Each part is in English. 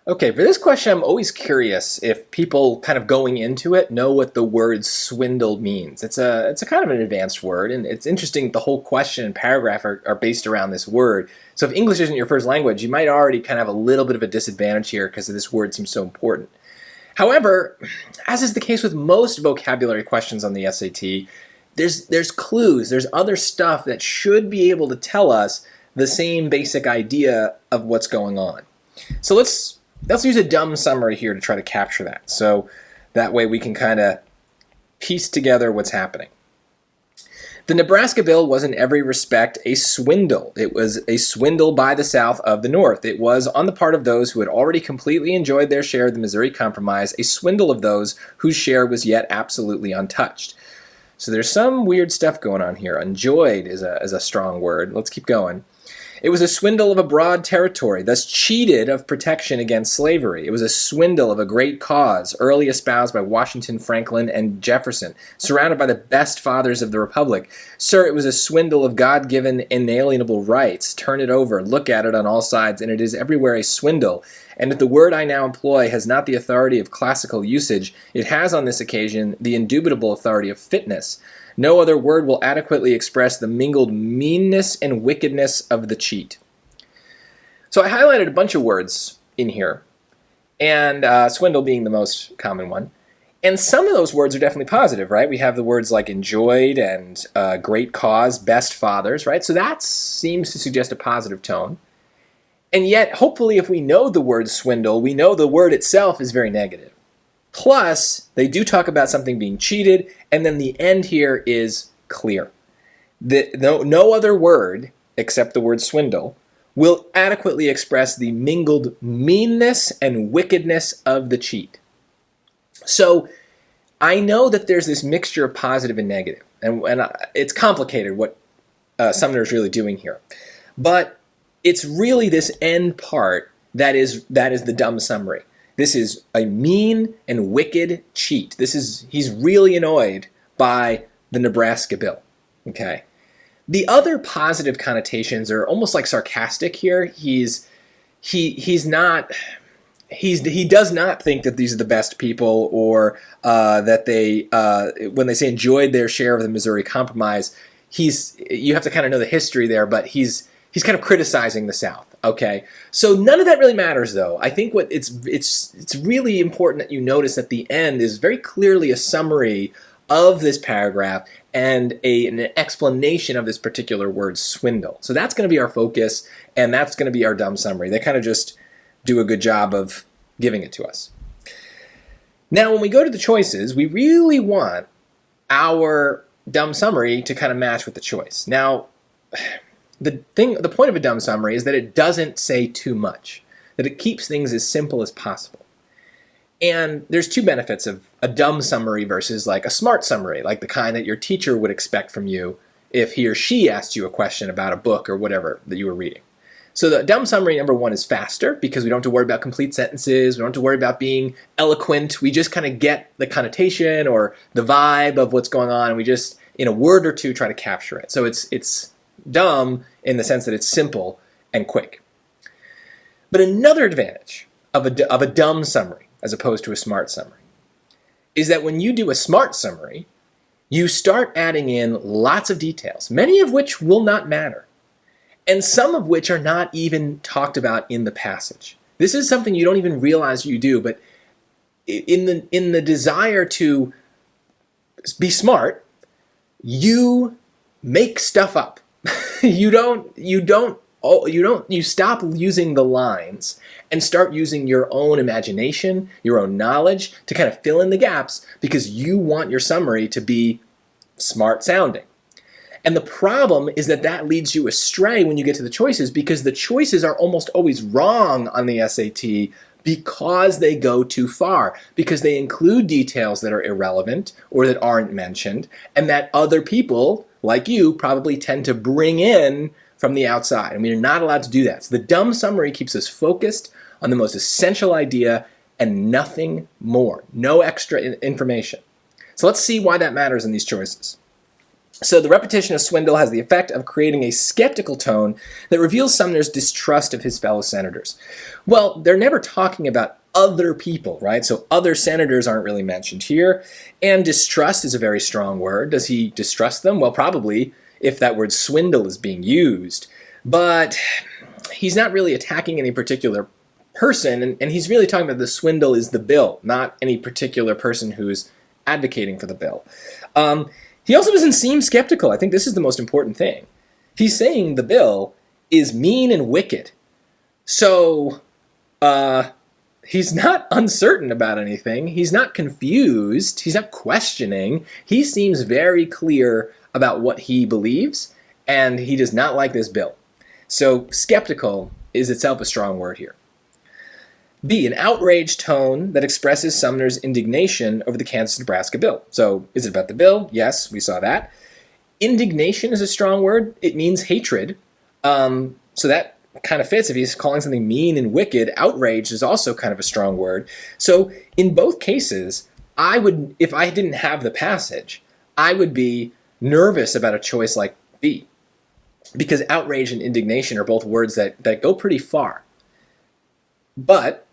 Okay, for this question, I'm always curious if people kind of going into it know what the word swindle means. It's a kind of an advanced word, and it's interesting that the whole question and paragraph are based around this word. So if English isn't your first language, you might already kind of have a little bit of a disadvantage here because this word seems so important. However, as is the case with most vocabulary questions on the SAT, there's clues, there's other stuff that should be able to tell us the same basic idea of what's going on. So let's use a dumb summary here to try to capture that. So that way we can kind of piece together what's happening. The Nebraska bill was in every respect a swindle. It was a swindle by the South of the North. It was on the part of those who had already completely enjoyed their share of the Missouri Compromise, a swindle of those whose share was yet absolutely untouched. So there's some weird stuff going on here. Enjoyed is a strong word. Let's keep going. It was a swindle of a broad territory, thus cheated of protection against slavery. It was a swindle of a great cause, early espoused by Washington, Franklin, and Jefferson, surrounded by the best fathers of the Republic. Sir, it was a swindle of God-given inalienable rights. Turn it over, look at it on all sides, and it is everywhere a swindle. And if the word I now employ has not the authority of classical usage, it has on this occasion the indubitable authority of fitness. No other word will adequately express the mingled meanness and wickedness of the cheat. So I highlighted a bunch of words in here, and swindle being the most common one. And some of those words are definitely positive, right? We have the words like enjoyed and great cause, best fathers, right? So that seems to suggest a positive tone. And yet, hopefully, if we know the word swindle, we know the word itself is very negative. Plus, they do talk about something being cheated, and then the end here is clear. No other word, except the word swindle, will adequately express the mingled meanness and wickedness of the cheat. So, I know that there's this mixture of positive and negative, and it's complicated what Sumner's really doing here. But it's really this end part that is the dumb summary. This is a mean and wicked cheat. He's really annoyed by the Nebraska bill. Okay. The other positive connotations are almost like sarcastic here. He does not think that these are the best people, or that they when they say enjoyed their share of the Missouri Compromise, you have to kind of know the history there, but he's kind of criticizing the South. Okay, so none of that really matters, though. I think it's really important that you notice that the end is very clearly a summary of this paragraph and an explanation of this particular word, swindle. So that's going to be our focus, and that's going to be our dumb summary. They kind of just do a good job of giving it to us. Now, when we go to the choices, we really want our dumb summary to kind of match with the choice. Now, the point of a dumb summary is that it doesn't say too much, that it keeps things as simple as possible. And there's two benefits of a dumb summary versus like a smart summary, like the kind that your teacher would expect from you if he or she asked you a question about a book or whatever that you were reading. So the dumb summary, number one, is faster because we don't have to worry about complete sentences. We don't have to worry about being eloquent. We just kind of get the connotation or the vibe of what's going on, and we just, in a word or two, try to capture it. So it's dumb in the sense that it's simple and quick. But another advantage of a dumb summary, as opposed to a smart summary, is that when you do a smart summary, you start adding in lots of details, many of which will not matter, and some of which are not even talked about in the passage. This is something you don't even realize you do, but in the desire to be smart, you make stuff up. You stop using the lines and start using your own imagination, your own knowledge to kind of fill in the gaps because you want your summary to be smart sounding. And the problem is that leads you astray when you get to the choices, because the choices are almost always wrong on the SAT because they go too far, because they include details that are irrelevant or that aren't mentioned, and that other people like you probably tend to bring in from the outside. And we're not allowed to do that. So the dumb summary keeps us focused on the most essential idea and nothing more. No extra information. So let's see why that matters in these choices. So the repetition of swindle has the effect of creating a skeptical tone that reveals Sumner's distrust of his fellow senators. Well, they're never talking about other people, right? So other senators aren't really mentioned here. And distrust is a very strong word. Does he distrust them? Well, probably, if that word swindle is being used. But he's not really attacking any particular person, and he's really talking about the swindle is the bill, not any particular person who's advocating for the bill. He also doesn't seem skeptical. I think this is the most important thing. He's saying the bill is mean and wicked. So he's not uncertain about anything. He's not confused. He's not questioning. He seems very clear about what he believes, and he does not like this bill. So skeptical is itself a strong word here. B, an outraged tone that expresses Sumner's indignation over the Kansas-Nebraska bill. So is it about the bill? Yes, we saw that. Indignation is a strong word. It means hatred. So that kind of fits. If he's calling something mean and wicked, outrage is also kind of a strong word. So in both cases, I would, if I didn't have the passage, I would be nervous about a choice like B. Because outrage and indignation are both words that go pretty far. But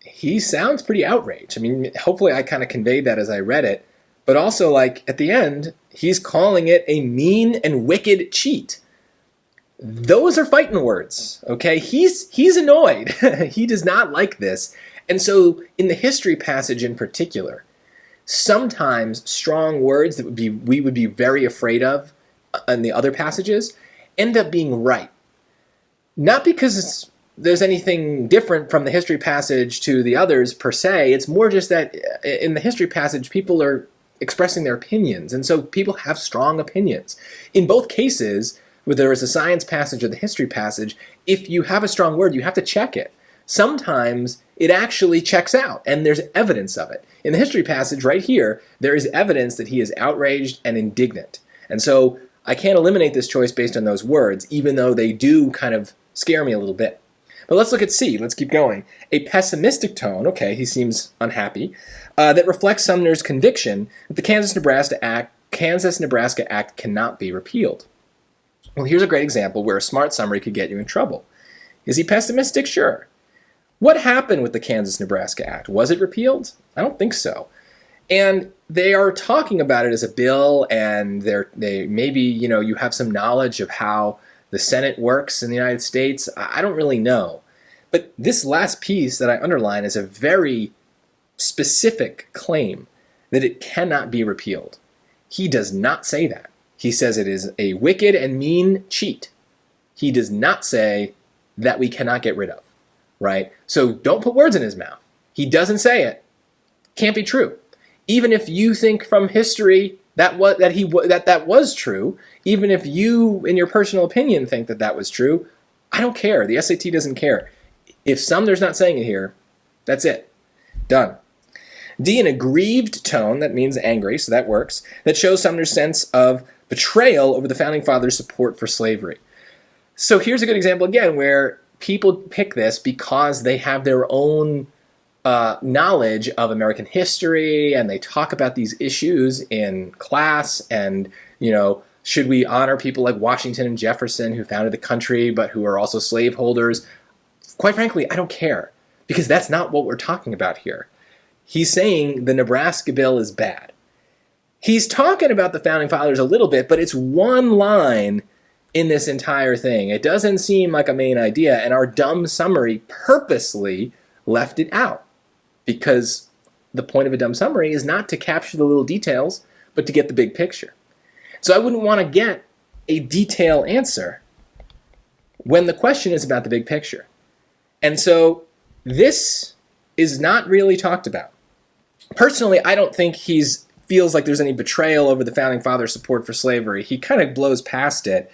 he sounds pretty outraged. I mean, hopefully I kind of conveyed that as I read it. But also, like, at the end, he's calling it a mean and wicked cheat. Those are fighting words, okay? He's annoyed. He does not like this. And so, in the history passage in particular, sometimes strong words that we would be very afraid of in the other passages end up being right. Not because there's anything different from the history passage to the others per se. It's more just that in the history passage, people are expressing their opinions, and so people have strong opinions. In both cases, whether there is a science passage or the history passage, if you have a strong word, you have to check it. Sometimes it actually checks out, and there's evidence of it. In the history passage right here, there is evidence that he is outraged and indignant. And so I can't eliminate this choice based on those words, even though they do kind of scare me a little bit. But let's look at C. Let's keep going. A pessimistic tone, okay, he seems unhappy, that reflects Sumner's conviction that the Kansas-Nebraska Act cannot be repealed. Well, here's a great example where a smart summary could get you in trouble. Is he pessimistic? Sure. What happened with the Kansas-Nebraska Act? Was it repealed? I don't think so. And they are talking about it as a bill, and they maybe, you have some knowledge of how the Senate works in the United States. I don't really know. But this last piece that I underline is a very specific claim that it cannot be repealed. He does not say that. He says it is a wicked and mean cheat. He does not say that we cannot get rid of, right? So don't put words in his mouth. He doesn't say it. Can't be true. Even if you think from history that was true, even if you, in your personal opinion, think that was true, I don't care. The SAT doesn't care. If Sumner's not saying it here, that's it. Done. D, an aggrieved tone, that means angry, so that works, that shows Sumner's sense of betrayal over the Founding Fathers' support for slavery. So here's a good example again where people pick this because they have their own knowledge of American history, and they talk about these issues in class, and, should we honor people like Washington and Jefferson who founded the country but who are also slaveholders? Quite frankly, I don't care, because that's not what we're talking about here. He's saying the Nebraska bill is bad. He's talking about the Founding Fathers a little bit, but it's one line in this entire thing. It doesn't seem like a main idea, and our dumb summary purposely left it out, because the point of a dumb summary is not to capture the little details, but to get the big picture. So I wouldn't want to get a detailed answer when the question is about the big picture. And so this is not really talked about. Personally, I don't think he feels like there's any betrayal over the Founding Fathers' support for slavery. He kind of blows past it.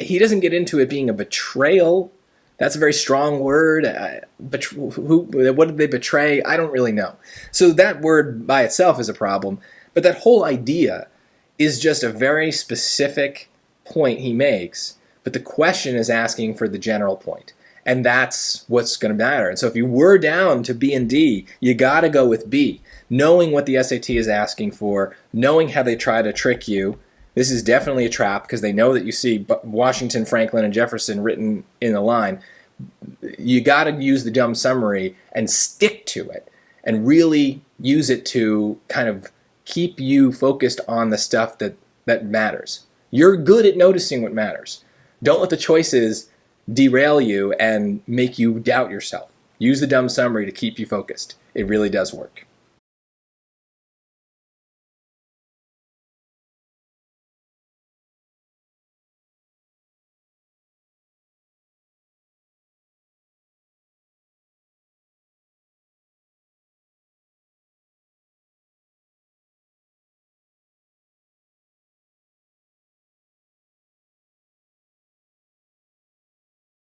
He doesn't get into it being a betrayal. That's a very strong word. What did they betray? I don't really know. So that word by itself is a problem. But that whole idea is just a very specific point he makes. But the question is asking for the general point. And that's what's going to matter. And so if you were down to B and D, you got to go with B. Knowing what the SAT is asking for, knowing how they try to trick you. This is definitely a trap because they know that you see Washington, Franklin, and Jefferson written in the line. You got to use the dumb summary and stick to it and really use it to kind of keep you focused on the stuff that matters. You're good at noticing what matters. Don't let the choices derail you and make you doubt yourself. Use the dumb summary to keep you focused. It really does work.